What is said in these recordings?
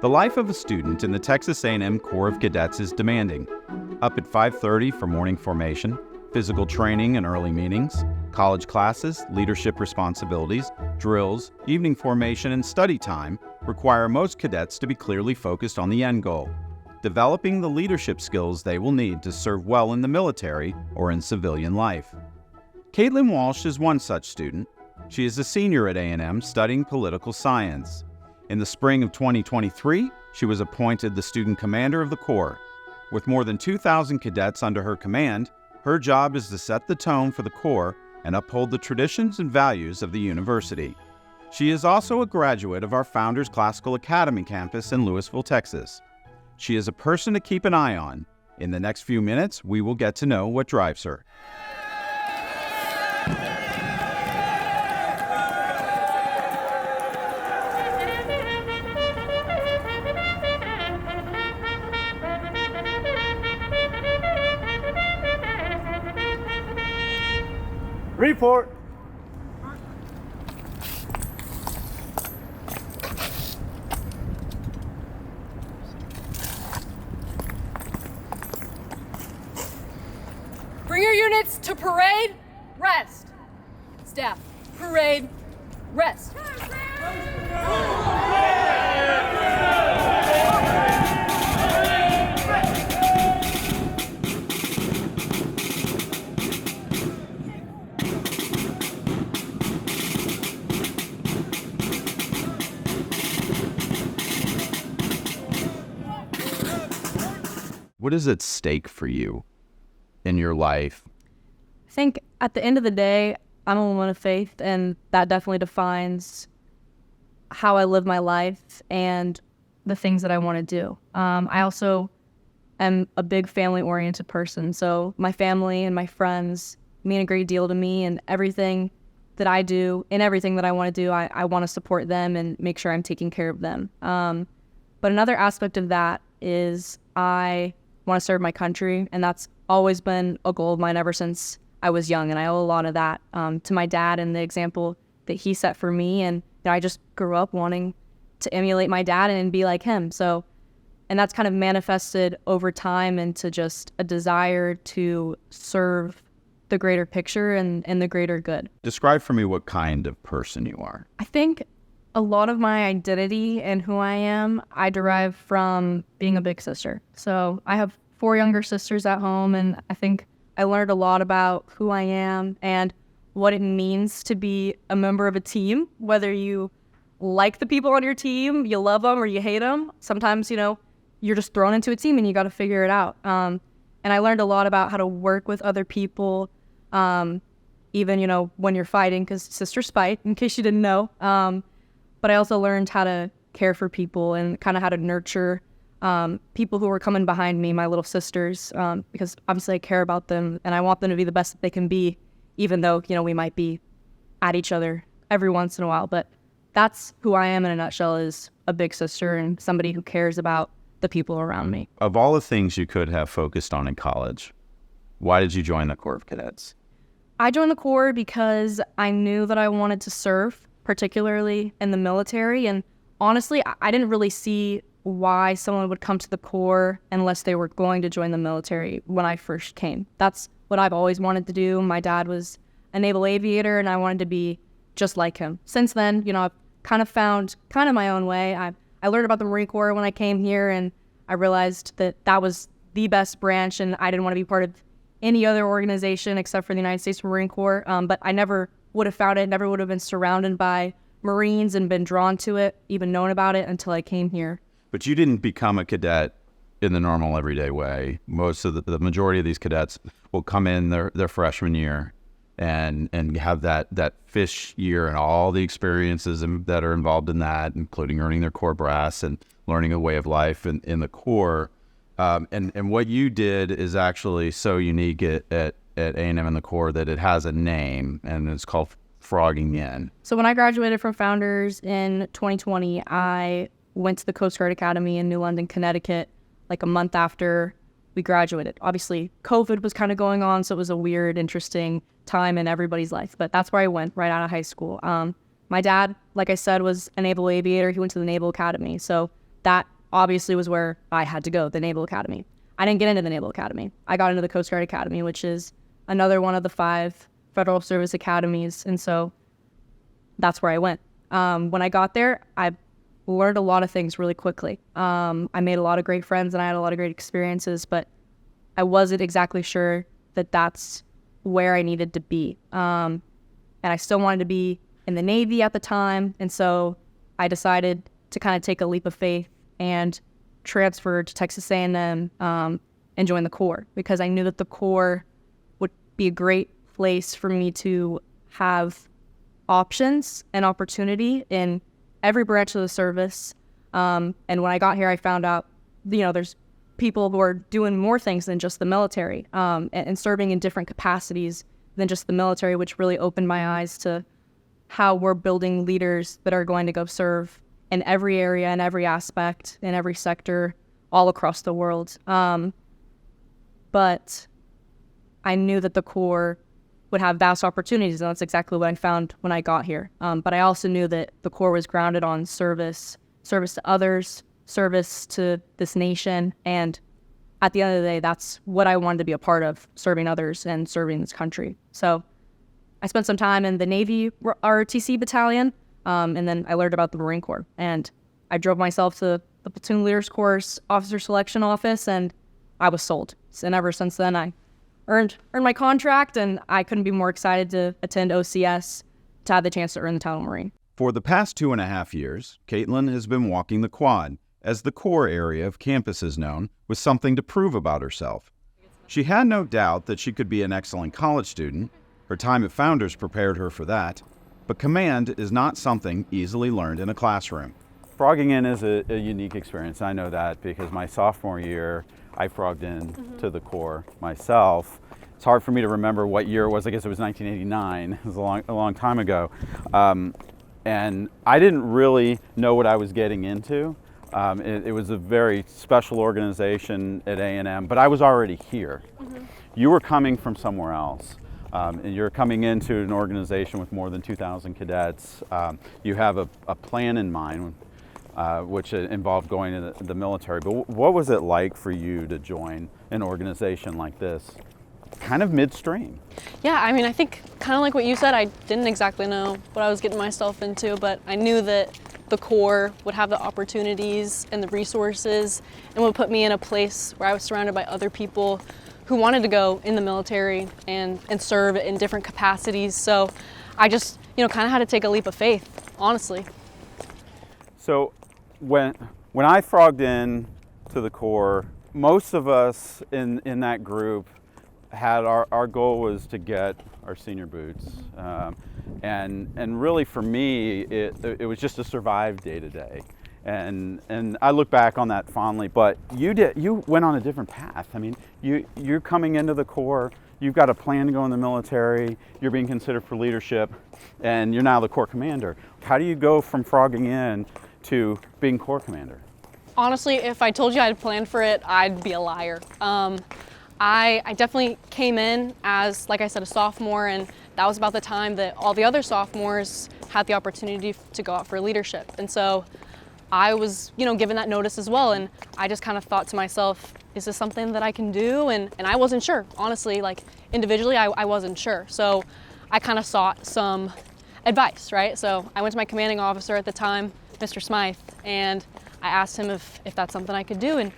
The life of a student in the Texas A&M Corps of Cadets is demanding. Up at 5:30 for morning formation, physical training and early meetings, college classes, leadership responsibilities, drills, evening formation, and study time require most cadets to be clearly focused on the end goal, developing the leadership skills they will need to serve well in the military or in civilian life. Caitlynn Walsh is one such student. She is a senior at A&M studying political science. In the spring of 2023, she was appointed the student commander of the Corps. With more than 2,000 cadets under her command, her job is to set the tone for the Corps and uphold the traditions and values of the university. She is also a graduate of our Founders Classical Academy campus in Lewisville, Texas. She is a person to keep an eye on. In the next few minutes, we will get to know what drives her. Report. Bring your units to parade, rest. Staff, parade, rest. What is at stake for you in your life? I think at the end of the day, I'm a woman of faith, and that definitely defines how I live my life and the things that I want to do. I also am a big family-oriented person, so my family and my friends mean a great deal to me, and everything that I do and everything that I want to do, I want to support them and make sure I'm taking care of them. But another aspect of that is I want to serve my country, and that's always been a goal of mine ever since I was young, and I owe a lot of that to my dad and the example that he set for me, and I just grew up wanting to emulate my dad and be like him. So, and that's kind of manifested over time into just a desire to serve the greater picture and the greater good. Describe for me what kind of person you are. I think a lot of my identity and who I am, I derive from being a big sister. So I have 4 younger sisters at home, and I think I learned a lot about who I am and what it means to be a member of a team, whether you like the people on your team, you love them or you hate them. Sometimes, you're just thrown into a team and you got to figure it out. And I learned a lot about how to work with other people, even, when you're fighting, because sisters fight, in case you didn't know. But I also learned how to care for people and kind of how to nurture people who were coming behind me, my little sisters, because obviously I care about them and I want them to be the best that they can be, even though, we might be at each other every once in a while. But that's who I am in a nutshell, is a big sister and somebody who cares about the people around me. Of all the things you could have focused on in college, why did you join the Corps of Cadets? I joined the Corps because I knew that I wanted to serve, particularly in the military. And honestly, I didn't really see why someone would come to the Corps unless they were going to join the military when I first came. That's what I've always wanted to do. My dad was a naval aviator, and I wanted to be just like him. Since then, I've kind of found my own way. I learned about the Marine Corps when I came here, and I realized that was the best branch, and I didn't want to be part of any other organization except for the United States Marine Corps. But I never would have found it, never would have been surrounded by Marines and been drawn to it, even known about it, until I came here. But you didn't become a cadet in the normal everyday way. Most of the majority of these cadets will come in their freshman year and have that fish year and all the experiences that are involved in that, including earning their Corps brass and learning a way of life in the Corps. And what you did is actually so unique at A&M and the Corps that it has a name, and it's called Frogging In. So when I graduated from Founders in 2020, I went to the Coast Guard Academy in New London, Connecticut, like a month after we graduated. Obviously, COVID was kind of going on, so it was a weird, interesting time in everybody's life. But that's where I went right out of high school. My dad, like I said, was a naval aviator. He went to the Naval Academy. So that obviously was where I had to go, the Naval Academy. I didn't get into the Naval Academy. I got into the Coast Guard Academy, which is another one of the 5 federal service academies. And so that's where I went. When I got there, I learned a lot of things really quickly. I made a lot of great friends and I had a lot of great experiences, but I wasn't exactly sure that that's where I needed to be. And I still wanted to be in the Navy at the time. And so I decided to kind of take a leap of faith and transfer to Texas A&M and join the Corps, because I knew that the Corps would be a great place for me to have options and opportunity in every branch of the service. And when I got here, I found out, there's people who are doing more things than just the military, and serving in different capacities than just the military, which really opened my eyes to how we're building leaders that are going to go serve in every area, in every aspect, in every sector, all across the world. But I knew that the Corps would have vast opportunities, and that's exactly what I found when I got here. But I also knew that the Corps was grounded on service to others, service to this nation, and at the end of the day, that's what I wanted to be a part of, serving others and serving this country. So I spent some time in the Navy ROTC battalion, and then I learned about the Marine Corps, and I drove myself to the platoon leaders course, officer selection office, and I was sold. And ever since then, I earned my contract, and I couldn't be more excited to attend OCS to have the chance to earn the title Marine. For the past 2.5 years, Caitlynn has been walking the quad, as the core area of campus is known, with something to prove about herself. She had no doubt that she could be an excellent college student. Her time at Founders prepared her for that. But command is not something easily learned in a classroom. Frogging in is a unique experience. I know that because my sophomore year, I frogged in to the Corps myself. It's hard for me to remember what year it was. I guess it was 1989. It was a long time ago. And I didn't really know what I was getting into. It was a very special organization at A&M, but I was already here. You were coming from somewhere else. And you're coming into an organization with more than 2,000 cadets. You have a plan in mind, which involved going to the military. But what was it like for you to join an organization like this, kind of midstream? Yeah, I mean, I think kind of like what you said, I didn't exactly know what I was getting myself into, but I knew that the Corps would have the opportunities and the resources and would put me in a place where I was surrounded by other people who wanted to go in the military and serve in different capacities. So I just, kind of had to take a leap of faith, honestly. So when I frogged in to the Corps, most of us in that group had our goal was to get our senior boots. And really for me, it was just to survive day to day. And I look back on that fondly, but you went on a different path. I mean, you're coming into the Corps, you've got a plan to go in the military, you're being considered for leadership, and you're now the Corps commander. How do you go from frogging in to being Corps commander? Honestly, if I told you I had planned for it, I'd be a liar. I definitely came in as, like I said, a sophomore, and that was about the time that all the other sophomores had the opportunity to go out for leadership. And so I was, given that notice as well, and I just kind of thought to myself, is this something that I can do? And I wasn't sure, honestly, like individually, I wasn't sure. So I kind of sought some advice, right? So I went to my commanding officer at the time, Mr. Smythe, and I asked him if that's something I could do, and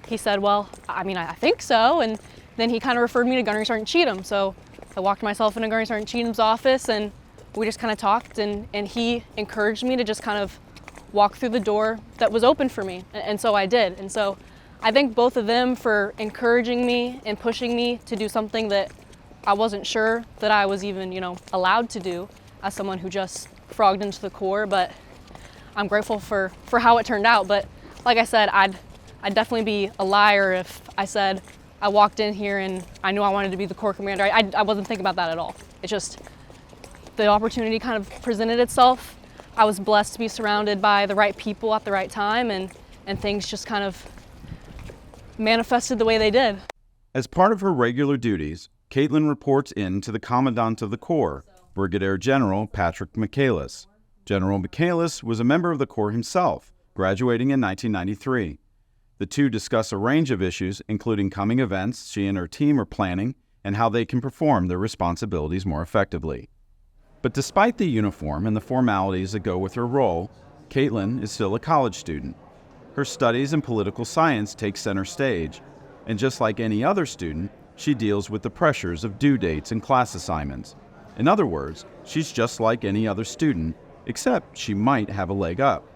he said, well, I mean, I think so. And then he kind of referred me to Gunnery Sergeant Cheatham. So I walked myself into Gunnery Sergeant Cheatham's office, and we just kind of talked, and he encouraged me to just kind of walk through the door that was open for me. And so I did. And so I thank both of them for encouraging me and pushing me to do something that I wasn't sure that I was even, allowed to do as someone who just frogged into the Corps. But I'm grateful for how it turned out. But like I said, I'd definitely be a liar if I said I walked in here and I knew I wanted to be the Corps commander. I wasn't thinking about that at all. It's just the opportunity kind of presented itself. I was blessed to be surrounded by the right people at the right time, and things just kind of manifested the way they did. As part of her regular duties, Caitlynn reports in to the Commandant of the Corps, Brigadier General Patrick Michaelis. General Michaelis was a member of the Corps himself graduating in 1993. The two discuss a range of issues, including coming events she and her team are planning and how they can perform their responsibilities more effectively. But despite the uniform and the formalities that go with her role, Caitlynn is still a college student. Her studies in political science take center stage, and just like any other student, she deals with the pressures of due dates and class assignments. In other words, she's just like any other student, except she might have a leg up.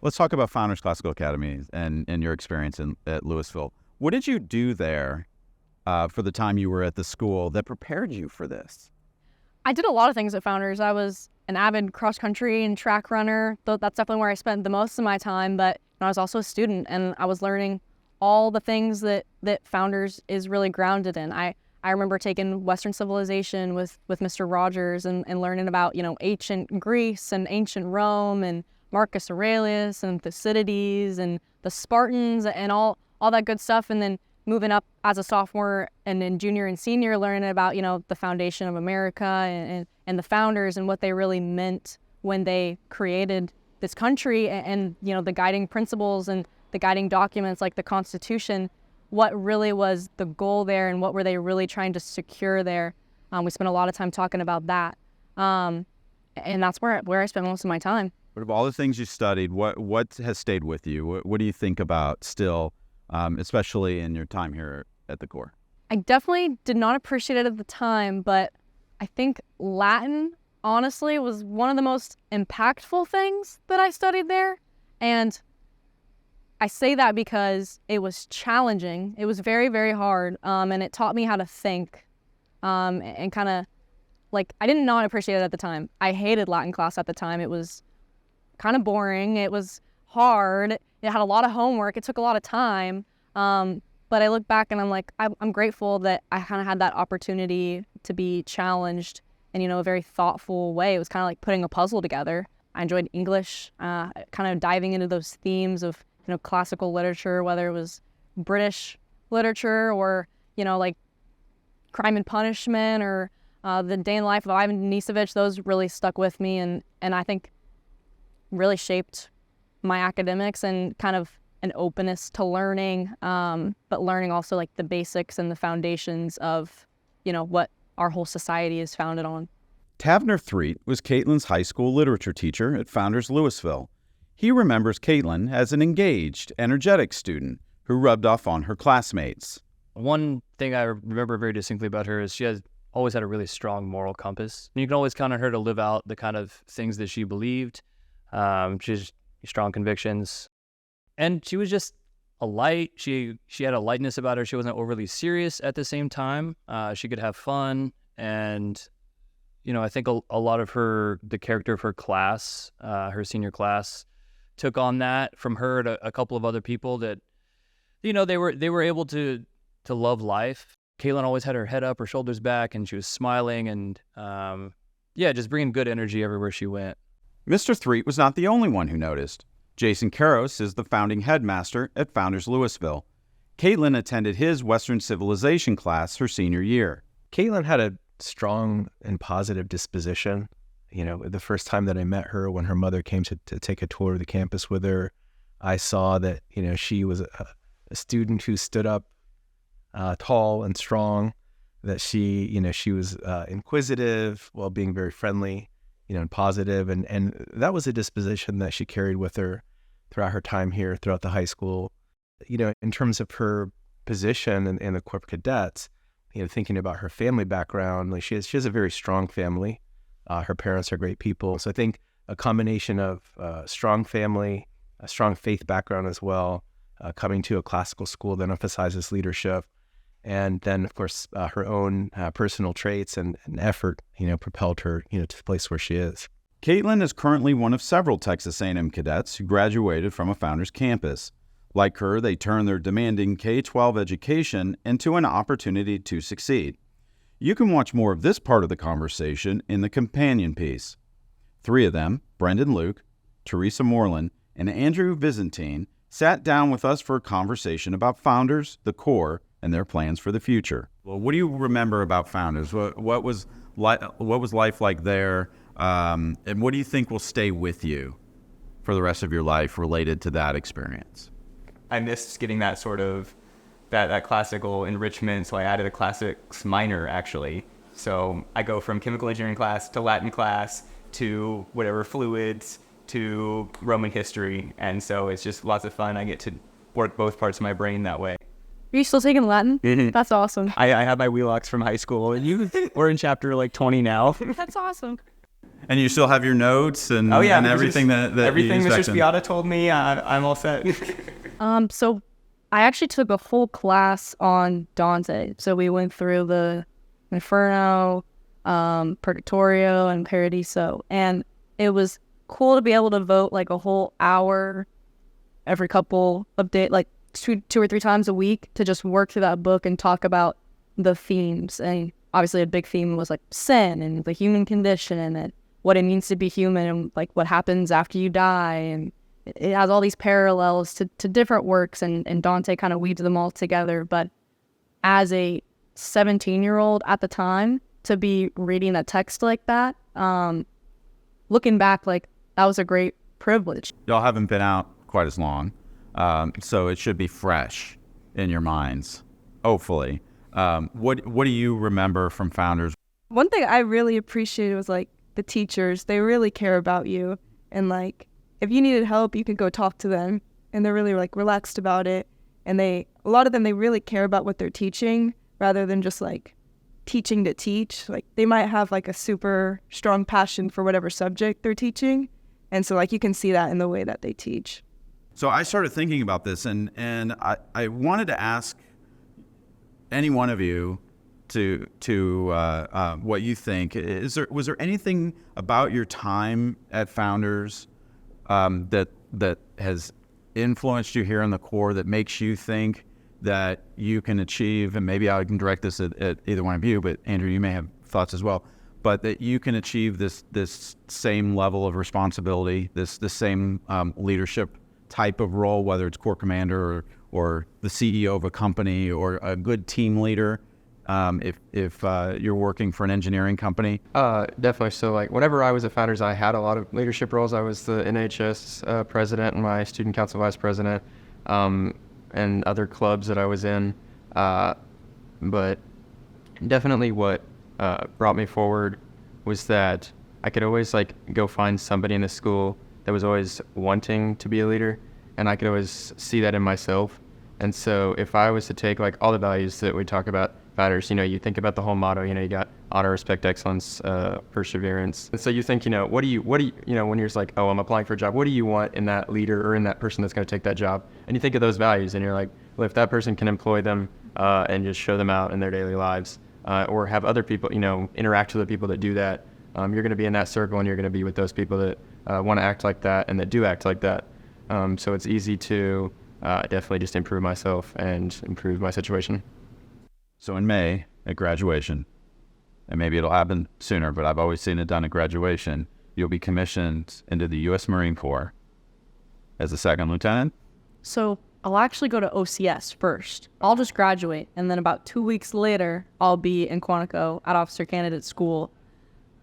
Let's talk about Founders Classical Academy and your experience at Louisville. What did you do there for the time you were at the school that prepared you for this? I did a lot of things at Founders. I was an avid cross-country and track runner. That's definitely where I spent the most of my time, but I was also a student, and I was learning all the things that Founders is really grounded in. I remember taking Western civilization with Mr. Rogers and learning about, ancient Greece and ancient Rome and Marcus Aurelius and Thucydides and the Spartans and all that good stuff. And then moving up as a sophomore and then junior and senior, learning about, the foundation of America and the founders and what they really meant when they created this country and the guiding principles and the guiding documents like the Constitution, what really was the goal there and what were they really trying to secure there. We spent a lot of time talking about that. And that's where I spent most of my time. But of all the things you studied, what has stayed with you? What do you think about still, especially in your time here at the Corps? I definitely did not appreciate it at the time, but I think Latin, honestly, was one of the most impactful things that I studied there. And I say that because it was challenging. It was very, very hard, and it taught me how to think and kind of, I did not appreciate it at the time. I hated Latin class at the time. It was kind of boring. It was hard. It had a lot of homework. It took a lot of time. But I look back and I'm like, I'm grateful that I kind of had that opportunity to be challenged in, a very thoughtful way. It was kind of like putting a puzzle together. I enjoyed English, kind of diving into those themes of, classical literature, whether it was British literature or, like Crime and Punishment or The Day in the Life of Ivan Denisovich. Those really stuck with me and I think really shaped my academics and kind of an openness to learning, but learning also like the basics and the foundations of, what our whole society is founded on. Tavner Threet was Caitlynn's high school literature teacher at Founders Louisville. He remembers Caitlynn as an engaged, energetic student who rubbed off on her classmates. One thing I remember very distinctly about her is she has always had a really strong moral compass. And you can always count on her to live out the kind of things that she believed. She has strong convictions. And she was just a light. She had a lightness about her. She wasn't overly serious at the same time. She could have fun. And, I think a lot of the character of her class, her senior class, took on that from her to a couple of other people that, they were able to love life. Caitlynn always had her head up, her shoulders back, and she was smiling and, just bringing good energy everywhere she went. Mr. Threet was not the only one who noticed. Jason Karros is the founding headmaster at Founders Louisville. Caitlynn attended his Western Civilization class her senior year. Caitlynn had a strong and positive disposition. The first time that I met her, when her mother came to take a tour of the campus with her, I saw that, she was a student who stood up tall and strong, that she was inquisitive while being very friendly, and positive. And that was a disposition that she carried with her throughout her time here, throughout the high school. In terms of her position in the Corps of Cadets, thinking about her family background, she has a very strong family. Her parents are great people. So I think a combination of strong family, a strong faith background as well, coming to a classical school that emphasizes leadership, and then, of course, her own personal traits and effort, propelled her, to the place where she is. Caitlynn is currently one of several Texas A&M cadets who graduated from a Founders campus. Like her, they turn their demanding K-12 education into an opportunity to succeed. You can watch more of this part of the conversation in the companion piece. Three of them, Brendan Luke, Teresa Moreland, and Andrew Byzantine, sat down with us for a conversation about Founders, the Corps, and their plans for the future. Well, what do you remember about Founders? What was life like there, and what do you think will stay with you for the rest of your life related to that experience? I missed getting that sort of that classical enrichment, so I added a classics minor actually. So I go from chemical engineering class to Latin class to whatever fluids to Roman history, and so it's just lots of fun. I get to work both parts of my brain that way. Are you still taking Latin? Mhm. That's awesome. I have my wheelocks from high school, and we're in chapter like 20 now. That's awesome. And you still have your notes and, Oh yeah, and everything that everything you used back Mr. then? Spiata told me, I'm all set. So I actually took a whole class on Dante. So we went through the Inferno, Purgatorio, and Paradiso, and it was cool to be able to vote like a whole hour every couple of days, like two or three times a week, to just work through that book and talk about the themes. And obviously a big theme was like sin and the human condition and what it means to be human and like what happens after you die. And it has all these parallels to different works, and Dante kind of weaves them all together. But as a 17-year-old at the time, to be reading a text like that, looking back, like, that was a great privilege. Y'all haven't been out quite as long, so it should be fresh in your minds, hopefully. What do you remember from Founders? One thing I really appreciated was like the teachers. They really care about you, and like if you needed help, you could go talk to them, and they're really like relaxed about it. And a lot of them, they really care about what they're teaching rather than just like teaching to teach. Like they might have like a super strong passion for whatever subject they're teaching, and so like you can see that in the way that they teach. So I started thinking about this, and I wanted to ask any one of you to what you think. Was there anything about your time at Founders that has influenced you here in the Corps that makes you think that you can achieve, and maybe I can direct this at either one of you, but Andrew, you may have thoughts as well, but that you can achieve this same level of responsibility, this same leadership type of role, whether it's Corps Commander or the CEO of a company or a good team leader, if you're working for an engineering company? Definitely. So like whenever I was at Founders, I had a lot of leadership roles. I was the NHS president and my student council vice president, and other clubs that I was in. But definitely what brought me forward was that I could always like go find somebody in the school that was always wanting to be a leader, and I could always see that in myself. And so if I was to take like all the values that we talk about Founders, you think about the whole motto, you got honor, respect, excellence, perseverance. And so you think, what do you, when you're just like, oh, I'm applying for a job, what do you want in that leader or in that person that's going to take that job? And you think of those values and you're like, well, if that person can employ them and just show them out in their daily lives, or have other people, interact with the people that do that, you're going to be in that circle and you're going to be with those people that want to act like that and that do act like that. So it's easy to definitely just improve myself and improve my situation. So in May at graduation, and maybe it'll happen sooner, but I've always seen it done at graduation, you'll be commissioned into the U.S. Marine Corps as a second lieutenant. So I'll actually go to OCS first. I'll just graduate, and then about 2 weeks later, I'll be in Quantico at Officer Candidate School,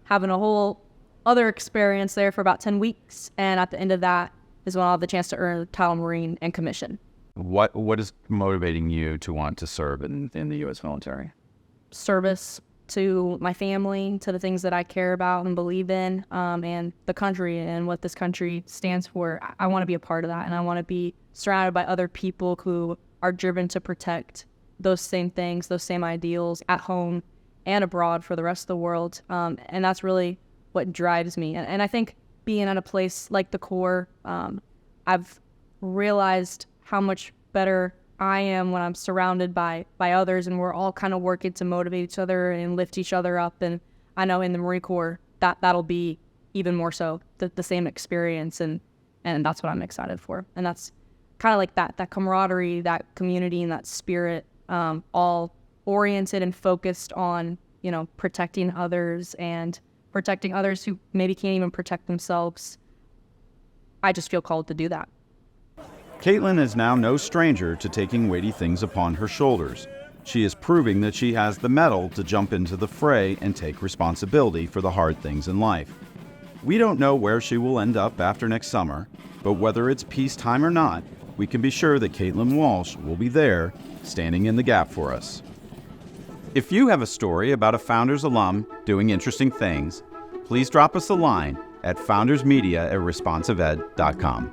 having a whole other experience there for about 10 weeks, and at the end of that is when I'll have the chance to earn the title Marine and commission. What is motivating you to want to serve in the U.S. military? Service to my family, to the things that I care about and believe in, and the country and what this country stands for. I want to be a part of that, and I want to be surrounded by other people who are driven to protect those same things, those same ideals at home and abroad for the rest of the world. And that's really what drives me. And I think being at a place like the Corps, I've realized how much better I am when I'm surrounded by others, and we're all kind of working to motivate each other and lift each other up. And I know in the Marine Corps that'll be even more so the same experience, and that's what I'm excited for. And that's kind of like that camaraderie, that community, and that spirit, all oriented and focused on protecting others and protecting others who maybe can't even protect themselves. I just feel called to do that. Caitlynn is now no stranger to taking weighty things upon her shoulders. She is proving that she has the mettle to jump into the fray and take responsibility for the hard things in life. We don't know where she will end up after next summer, but whether it's peacetime or not, we can be sure that Caitlynn Walsh will be there, standing in the gap for us. If you have a story about a Founders alum doing interesting things, please drop us a line at foundersmedia@responsiveed.com.